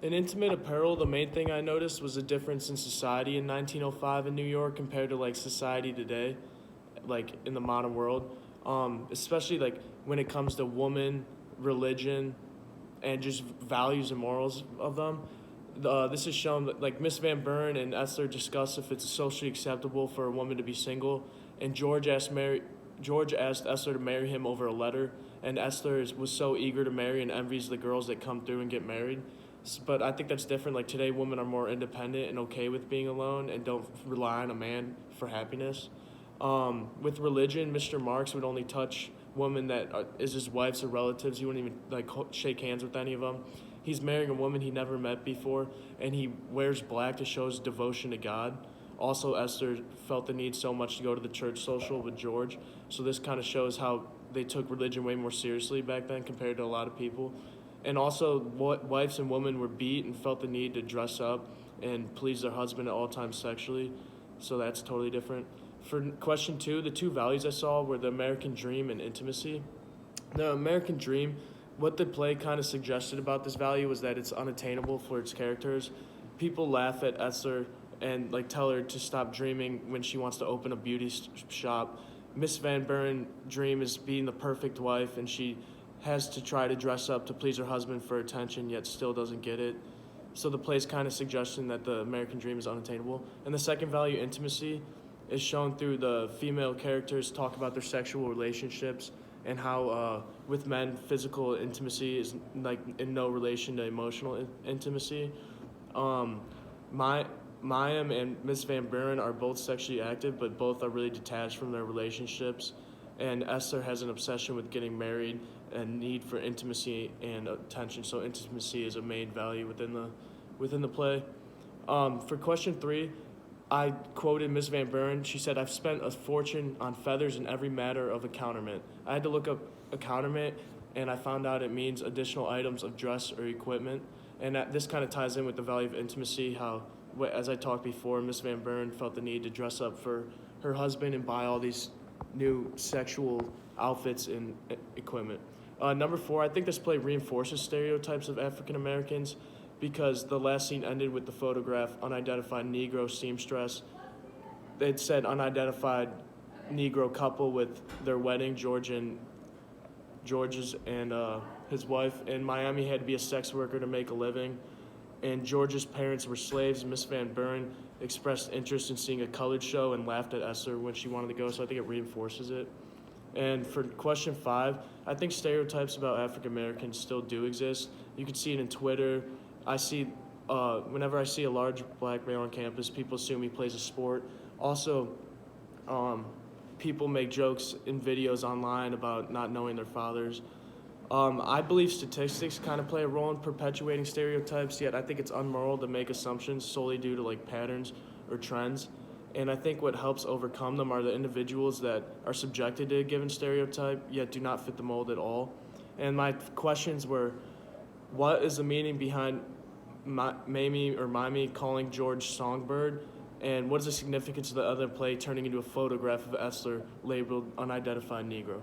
In intimate apparel, the main thing I noticed was a difference in society in 1905 in New York compared to like society today, like in the modern world. Especially like when it comes to woman, religion, and just values and morals of them. This is shown that like Miss Van Buren and Esther discuss if it's socially acceptable for a woman to be single, and George asked Esther to marry him over a letter, and was so eager to marry and envies the girls that come through and get married. But I think that's different. Like today, women are more independent and okay with being alone and don't rely on a man for happiness. With religion, Mr. Marks would only touch women that is his wife's or relatives. He wouldn't even like shake hands with any of them. He's marrying a woman he never met before, and he wears black to show his devotion to God. Also, Esther felt the need so much to go to the church social with George, so this kind of shows how they took religion way more seriously back then compared to a lot of people. And also, wives and women were beat and felt the need to dress up and please their husband at all times sexually, so that's totally different. For question two, the two values I saw were the American dream and intimacy. The American dream, what the play kind of suggested about this value was that it's unattainable for its characters. People laugh at Esther and like tell her to stop dreaming when she wants to open a beauty shop. Miss Van Buren dream is being the perfect wife, and she has to try to dress up to please her husband for attention, yet still doesn't get it. So the play's kind of suggesting that the American dream is unattainable. And the second value, intimacy, is shown through the female characters talk about their sexual relationships and how with men physical intimacy is like in no relation to emotional intimacy. Um, my Mayim and Miss Van Buren are both sexually active, but both are really detached from their relationships. And Esther has an obsession with getting married and need for intimacy and attention. So intimacy is a main value within the play. For question three, I quoted Miss Van Buren. She said, "I've spent a fortune on feathers in every matter of accounterment." I had to look up accounterment, and I found out it means additional items of dress or equipment. And this kind of ties in with the value of intimacy, how, as I talked before, Miss Van Buren felt the need to dress up for her husband and buy all these new sexual outfits and equipment. Number four, I think this play reinforces stereotypes of African Americans because the last scene ended with the photograph, unidentified Negro seamstress. It said unidentified Negro couple with their wedding, George's and his wife. And Miami had to be a sex worker to make a living. And George's parents were slaves. Miss Van Buren expressed interest in seeing a colored show and laughed at Esther when she wanted to go, so I think it reinforces it. And for question five, I think stereotypes about African Americans still do exist. You can see it in Twitter. I see, whenever I see a large black male on campus, people assume he plays a sport. Also, people make jokes in videos online about not knowing their fathers. I believe statistics kind of play a role in perpetuating stereotypes, yet I think it's unmoral to make assumptions solely due to like patterns or trends. And I think what helps overcome them are the individuals that are subjected to a given stereotype, yet do not fit the mold at all. And my questions were, what is the meaning behind Mamie calling George Songbird? And what is the significance of the other play turning into a photograph of Esther labeled unidentified Negro?